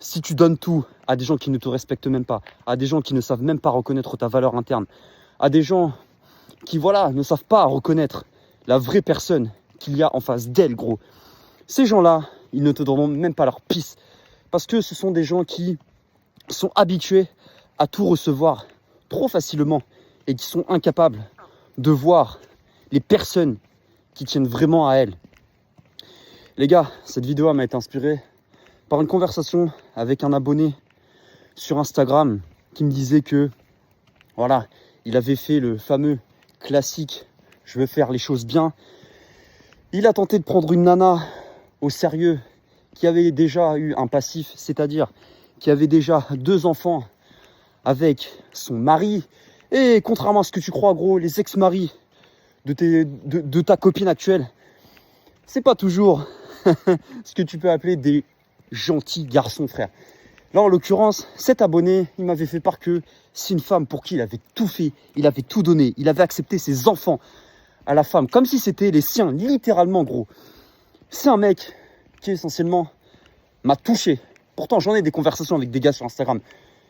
Si tu donnes tout à des gens qui ne te respectent même pas, à des gens qui ne savent même pas reconnaître ta valeur interne, à des gens qui, voilà, ne savent pas reconnaître la vraie personne qu'il y a en face d'elle, gros. Ces gens-là, ils ne te donneront même pas leur pisse. Parce que ce sont des gens qui sont habitués à tout recevoir trop facilement et qui sont incapables de voir les personnes qui tiennent vraiment à elles. Les gars, cette vidéo m'a été inspirée par une conversation avec un abonné sur Instagram qui me disait que, voilà, il avait fait le fameux classique « je veux faire les choses bien ». Il a tenté de prendre une nana au sérieux qui avait déjà eu un passif, c'est-à-dire qui avait déjà 2 enfants avec son mari. Et contrairement à ce que tu crois, gros, les ex-maris de ta copine actuelle, c'est pas toujours ce que tu peux appeler des gentils garçons, frère. Là, en l'occurrence, cet abonné, il m'avait fait part que c'est une femme pour qui il avait tout fait, il avait tout donné, il avait accepté ses enfants à la femme, comme si c'était les siens, littéralement, gros. C'est un mec qui, essentiellement, m'a touché. Pourtant, j'en ai des conversations avec des gars sur Instagram.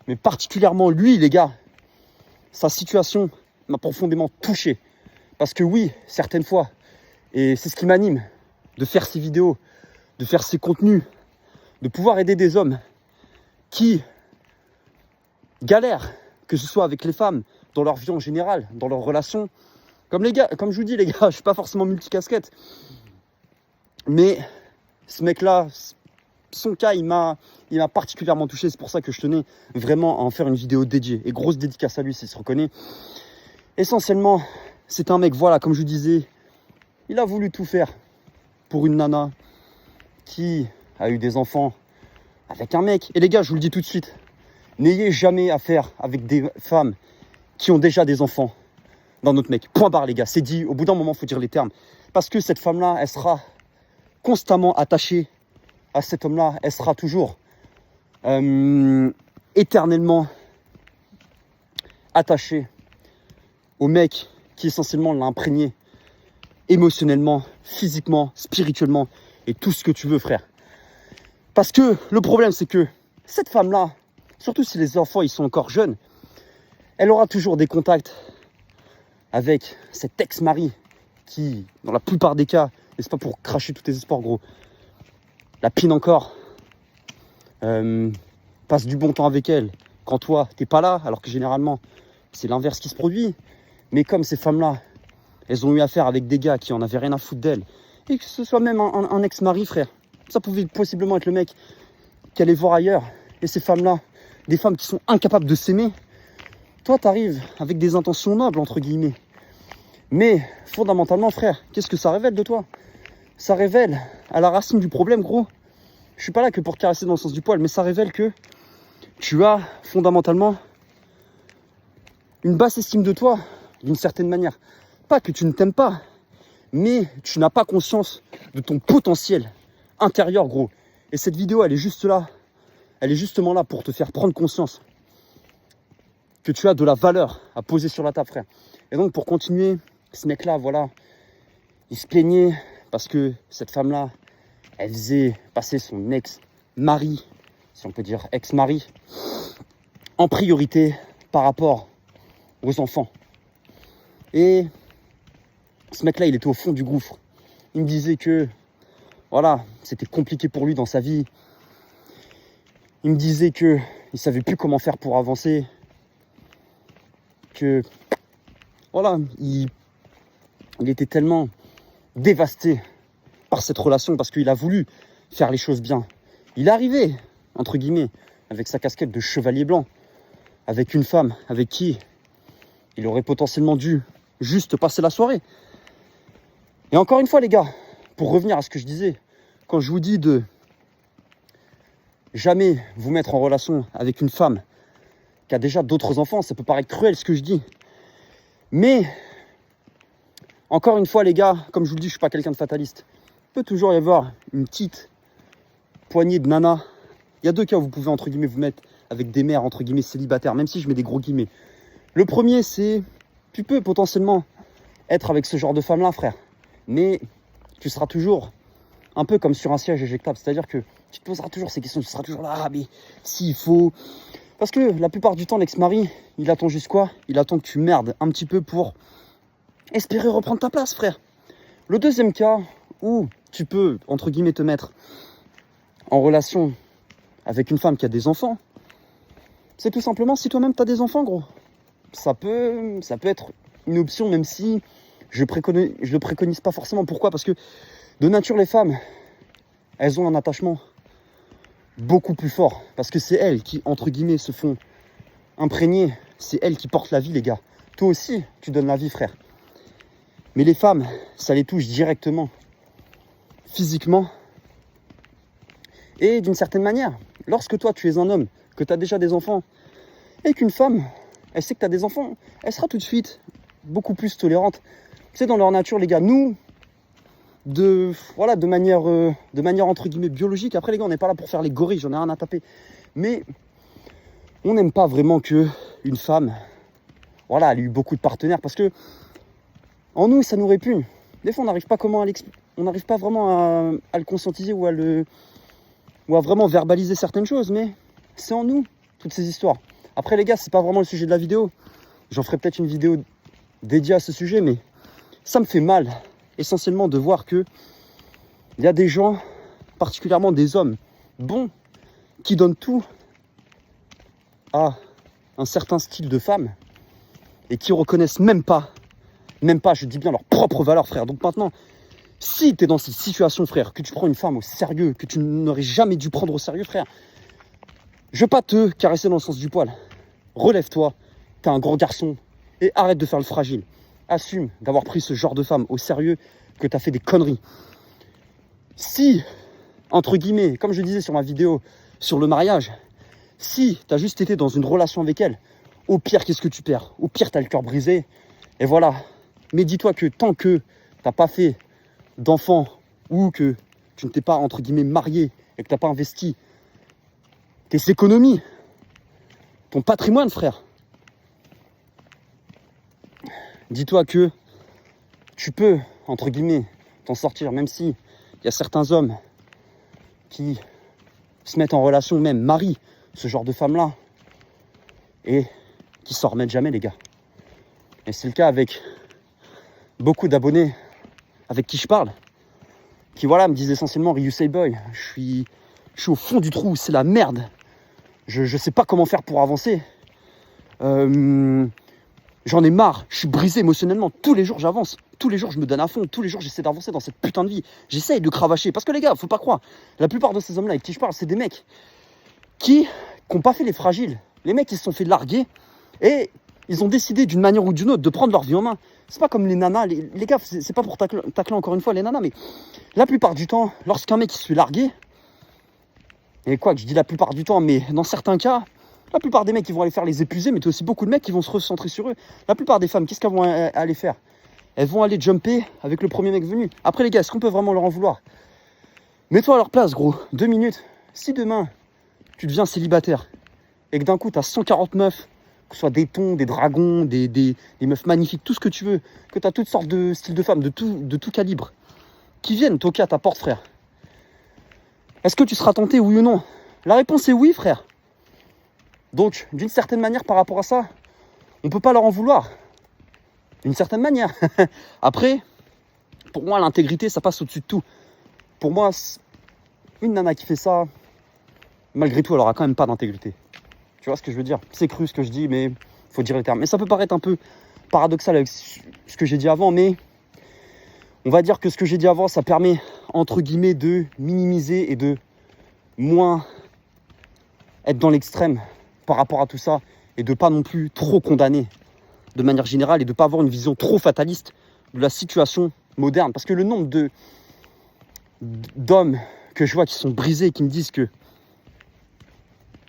Mais particulièrement lui, les gars, sa situation m'a profondément touché. Parce que oui, certaines fois, et c'est ce qui m'anime, de faire ces vidéos, de faire ces contenus, de pouvoir aider des hommes qui galèrent, que ce soit avec les femmes, dans leur vie en général, dans leurs relations. Comme je vous dis, les gars, je ne suis pas forcément multicasquette. Mais ce mec-là, son cas, il m'a particulièrement touché. C'est pour ça que je tenais vraiment à en faire une vidéo dédiée. Et grosse dédicace à lui, s'il se reconnaît. Essentiellement, c'est un mec, voilà, comme je vous disais, il a voulu tout faire pour une nana qui a eu des enfants avec un mec. Et les gars, je vous le dis tout de suite, n'ayez jamais affaire avec des femmes qui ont déjà des enfants d'un autre mec. Point barre, les gars, c'est dit. Au bout d'un moment, il faut dire les termes. Parce que cette femme-là, elle sera constamment attachée à cet homme-là. Elle sera toujours éternellement attachée au mec qui essentiellement l'a imprégné émotionnellement, physiquement, spirituellement et tout ce que tu veux, frère. Parce que le problème, c'est que cette femme-là, surtout si les enfants ils sont encore jeunes, elle aura toujours des contacts avec cet ex-mari qui, dans la plupart des cas, et c'est pas pour cracher tous tes espoirs, gros, la pine encore, passe du bon temps avec elle quand toi, t'es pas là, alors que généralement, c'est l'inverse qui se produit. Mais comme ces femmes-là, elles ont eu affaire avec des gars qui en avaient rien à foutre d'elles, et que ce soit même un ex-mari, frère, ça pouvait possiblement être le mec qui allait voir ailleurs. Et ces femmes-là, des femmes qui sont incapables de s'aimer, toi, t'arrives avec des intentions nobles, entre guillemets. Mais fondamentalement, frère, qu'est-ce que ça révèle de toi? Ça révèle à la racine du problème, gros. Je suis pas là que pour caresser dans le sens du poil, mais ça révèle que tu as fondamentalement une basse estime de toi, d'une certaine manière. Pas que tu ne t'aimes pas, mais tu n'as pas conscience de ton potentiel intérieur, gros. Et cette vidéo, elle est juste là. Elle est justement là pour te faire prendre conscience que tu as de la valeur à poser sur la table, frère. Et donc, pour continuer, ce mec-là, voilà, il se plaignait parce que cette femme-là, elle faisait passer son ex-mari, si on peut dire ex-mari, en priorité par rapport aux enfants. Et ce mec-là, il était au fond du gouffre. Il me disait que, voilà, c'était compliqué pour lui dans sa vie. Il me disait qu'il ne savait plus comment faire pour avancer. Que, voilà, il était tellement dévasté par cette relation parce qu'il a voulu faire les choses bien. Il est arrivé, entre guillemets, avec sa casquette de chevalier blanc, avec une femme avec qui il aurait potentiellement dû juste passer la soirée. Et encore une fois, les gars, pour revenir à ce que je disais, quand je vous dis de jamais vous mettre en relation avec une femme qui a déjà d'autres enfants, ça peut paraître cruel ce que je dis. Mais, encore une fois, les gars, comme je vous le dis, je ne suis pas quelqu'un de fataliste. Il peut toujours y avoir une petite poignée de nanas. Il y a 2 cas où vous pouvez, entre guillemets, vous mettre avec des mères, entre guillemets, célibataires, même si je mets des gros guillemets. Le premier, c'est, tu peux potentiellement être avec ce genre de femme-là, frère. Mais tu seras toujours un peu comme sur un siège éjectable. C'est-à-dire que Tu te poseras toujours ces questions, tu seras toujours là, ah mais s'il faut... Parce que la plupart du temps, l'ex-mari, il attend juste quoi? Il attend que tu merdes un petit peu pour espérer reprendre ta place, frère. Le deuxième cas où tu peux, entre guillemets, te mettre en relation avec une femme qui a des enfants, c'est tout simplement si toi-même tu as des enfants, gros. Ça peut être une option, même si je le préconise pas forcément. Pourquoi? Parce que de nature, les femmes, elles ont un attachement beaucoup plus fort. Parce que c'est elles qui, entre guillemets, se font imprégner. C'est elles qui portent la vie, les gars. Toi aussi, tu donnes la vie, frère. Mais les femmes, ça les touche directement, physiquement. Et d'une certaine manière, lorsque toi, tu es un homme, que tu as déjà des enfants, et qu'une femme, elle sait que tu as des enfants, elle sera tout de suite beaucoup plus tolérante. C'est dans leur nature, les gars. Nous, de manière entre guillemets biologique. Après, les gars, on n'est pas là pour faire les gorilles, j'en ai rien à taper. Mais on n'aime pas vraiment que une femme, elle a eu beaucoup de partenaires, parce que en nous, ça nous répugne. Des fois, on n'arrive pas vraiment à le conscientiser ou à vraiment verbaliser certaines choses, mais c'est en nous, toutes ces histoires. Après, les gars, c'est pas vraiment le sujet de la vidéo. J'en ferai peut-être une vidéo dédiée à ce sujet, mais ça me fait mal, essentiellement, de voir que il y a des gens, particulièrement des hommes bons, qui donnent tout à un certain style de femme et qui reconnaissent même pas, je dis bien, leur propre valeur, frère. Donc maintenant, si tu es dans cette situation, frère, que tu prends une femme au sérieux, que tu n'aurais jamais dû prendre au sérieux, frère, je vais pas te caresser dans le sens du poil. Relève-toi, t'es un grand garçon et arrête de faire le fragile. Assume d'avoir pris ce genre de femme au sérieux, que t'as fait des conneries. Si, entre guillemets, comme je disais sur ma vidéo sur le mariage, si t'as juste été dans une relation avec elle, au pire, qu'est-ce que tu perds? Au pire, t'as le cœur brisé, et voilà. Mais dis-toi que tant que t'as pas fait d'enfant ou que tu ne t'es pas, entre guillemets, marié et que t'as pas investi tes économies, ton patrimoine, frère, dis-toi que tu peux, entre guillemets, t'en sortir, même si il y a certains hommes qui se mettent en relation, même marient ce genre de femme-là, et qui s'en remettent jamais, les gars. Et c'est le cas avec beaucoup d'abonnés avec qui je parle, qui, me disent essentiellement, Ryu Say Boy, je suis au fond du trou, c'est la merde. Je sais pas comment faire pour avancer. J'en ai marre, je suis brisé émotionnellement. Tous les jours j'avance, tous les jours je me donne à fond, tous les jours j'essaie d'avancer dans cette putain de vie. J'essaye de cravacher. Parce que les gars, faut pas croire, la plupart de ces hommes-là avec qui je parle, c'est des mecs qui n'ont pas fait les fragiles. Les mecs, ils se sont fait larguer et ils ont décidé d'une manière ou d'une autre de prendre leur vie en main. C'est pas comme les nanas, les gars, c'est pas pour tacler encore une fois les nanas, mais la plupart du temps, lorsqu'un mec il se fait larguer, et quoi que je dis la plupart du temps, mais dans certains cas, la plupart des mecs, ils vont aller faire les épuisés, mais tu as aussi beaucoup de mecs qui vont se recentrer sur eux. La plupart des femmes, qu'est-ce qu'elles vont aller faire? Elles vont aller jumper avec le premier mec venu. Après, les gars, est-ce qu'on peut vraiment leur en vouloir? Mets-toi à leur place, gros. 2 minutes. Si demain, tu deviens célibataire et que d'un coup, tu as 140 meufs, que ce soit des thons, des dragons, des meufs magnifiques, tout ce que tu veux, que tu as toutes sortes de styles de femmes, de tout calibre, qui viennent toquer à ta porte, frère. Est-ce que tu seras tenté, oui ou non? La réponse est oui, frère. Donc, d'une certaine manière, par rapport à ça, on ne peut pas leur en vouloir. D'une certaine manière. Après, pour moi, l'intégrité, ça passe au-dessus de tout. Pour moi, une nana qui fait ça, malgré tout, elle aura quand même pas d'intégrité. Tu vois ce que je veux dire? C'est cru ce que je dis, mais il faut dire les termes. Mais ça peut paraître un peu paradoxal avec ce que j'ai dit avant, mais on va dire que ce que j'ai dit avant, ça permet, entre guillemets, de minimiser et de moins être dans l'extrême par rapport à tout ça, et de pas non plus trop condamner de manière générale, et de pas avoir une vision trop fataliste de la situation moderne. Parce que le nombre d'hommes que je vois qui sont brisés, qui me disent que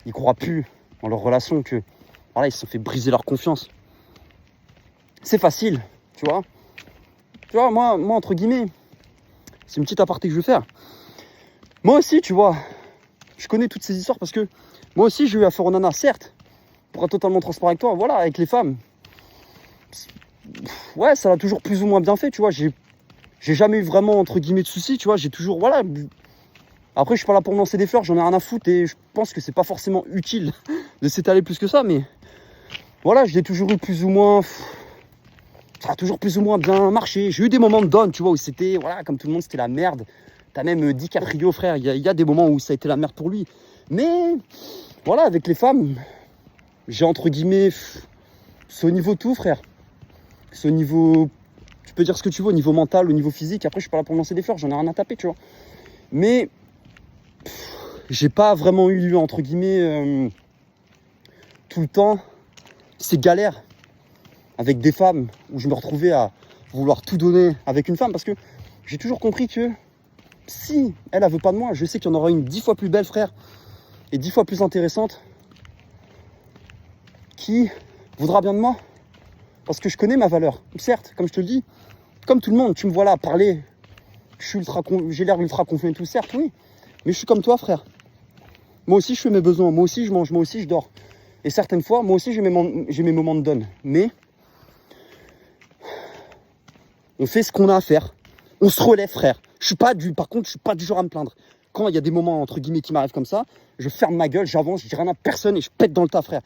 ils croient plus en leur relation, que voilà, ils se sont fait briser leur confiance. C'est facile, tu vois. Tu vois, moi entre guillemets, c'est une petite aparté que je vais faire. Moi aussi, tu vois, je connais toutes ces histoires parce que moi aussi, j'ai eu affaire aux nanas, certes, pour être totalement transparent avec toi, voilà, avec les femmes. Ouais, ça l'a toujours plus ou moins bien fait, tu vois. J'ai jamais eu vraiment, entre guillemets, de soucis, tu vois. J'ai toujours, voilà, Après, je suis pas là pour me lancer des fleurs, j'en ai rien à foutre et je pense que c'est pas forcément utile de s'étaler plus que ça, mais voilà, je l'ai toujours eu plus ou moins. Ça a toujours plus ou moins bien marché. J'ai eu des moments de down, tu vois, où c'était, voilà, comme tout le monde, c'était la merde. T'as même DiCaprio, frère, il y a des moments où ça a été la merde pour lui. Mais voilà, avec les femmes, j'ai entre guillemets, c'est au niveau tout, frère. C'est au niveau, tu peux dire ce que tu veux, au niveau mental, au niveau physique. Après, je suis pas là pour me lancer des fleurs, j'en ai rien à taper, tu vois. Mais j'ai pas vraiment eu, entre guillemets, tout le temps ces galères avec des femmes où je me retrouvais à vouloir tout donner avec une femme, parce que j'ai toujours compris que si elle veut pas de moi, je sais qu'il y en aura une 10 fois plus belle, frère, et 10 fois plus intéressante qui voudra bien de moi, parce que je connais ma valeur. Certes, comme je te le dis, comme tout le monde, tu me vois là parler, j'ai l'air ultra confiant et tout, certes, oui, mais je suis comme toi, frère. Moi aussi, je fais mes besoins, moi aussi, je mange, moi aussi, je dors. Et certaines fois, moi aussi, j'ai mes moments de donne. Mais on fait ce qu'on a à faire. On se relève, frère. Par contre, je suis pas du genre à me plaindre. Quand il y a des moments, entre guillemets, qui m'arrivent comme ça, je ferme ma gueule, j'avance, je dis rien à personne et je pète dans le tas, frère.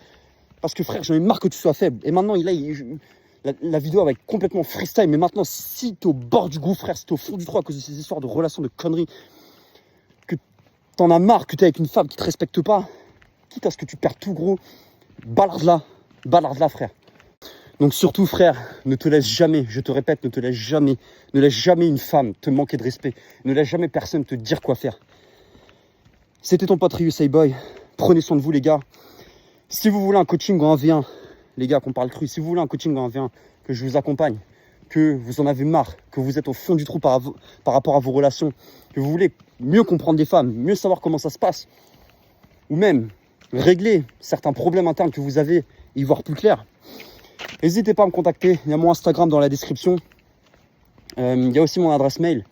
Parce que, frère, j'en ai marre que tu sois faible. Et maintenant, la vidéo va être complètement freestyle. Mais maintenant, si t'es au bord du gouffre, frère, si t'es au fond du trou à cause de ces histoires de relations, de conneries, que t'en as marre, que t'es avec une femme qui te respecte pas, quitte à ce que tu perds tout, gros, balarde-la, frère. Donc surtout, frère, ne te laisse jamais, je te répète, ne laisse jamais une femme te manquer de respect. Ne laisse jamais personne te dire quoi faire. C'était ton pote USA Boy. Prenez soin de vous, les gars. Si vous voulez un coaching en 1v1, les gars, qu'on parle cru, si vous voulez un coaching en 1v1, que je vous accompagne, que vous en avez marre, que vous êtes au fond du trou par rapport à vos relations, que vous voulez mieux comprendre les femmes, mieux savoir comment ça se passe, ou même régler certains problèmes internes que vous avez et y voir plus clair, n'hésitez pas à me contacter. Il y a mon Instagram dans la description. Il y a aussi mon adresse mail.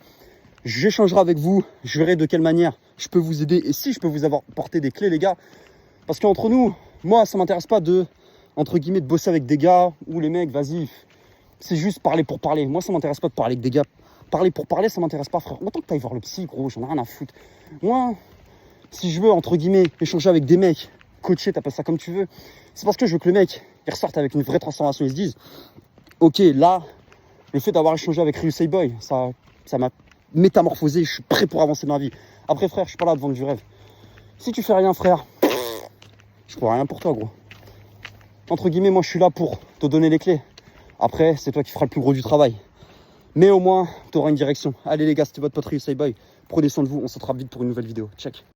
J'échangerai avec vous. Je verrai de quelle manière je peux vous aider et si je peux vous apporter des clés, les gars. Parce qu'entre nous, moi, ça m'intéresse pas entre guillemets, de bosser avec des gars où les mecs, vas-y, c'est juste parler pour parler. Moi, ça m'intéresse pas de parler avec des gars. Parler pour parler, ça m'intéresse pas, frère. Autant que t'ailles voir le psy, gros, j'en ai rien à foutre. Moi, si je veux, entre guillemets, échanger avec des mecs, coacher, t'appelles ça comme tu veux, c'est parce que je veux que le mec, il ressorte avec une vraie transformation. Ils se disent, ok, là, le fait d'avoir échangé avec USA Boy, ça m'a métamorphosé, je suis prêt pour avancer dans la vie. Après, frère, je suis pas là de vendre du rêve. Si tu fais rien, frère, je ferai rien pour toi, gros. Entre guillemets, moi, je suis là pour te donner les clés. Après, c'est toi qui feras le plus gros du travail. Mais au moins, tu auras une direction. Allez, les gars, c'était votre pote USA Boy. Prenez soin de vous, on se rattrape vite pour une nouvelle vidéo. Check.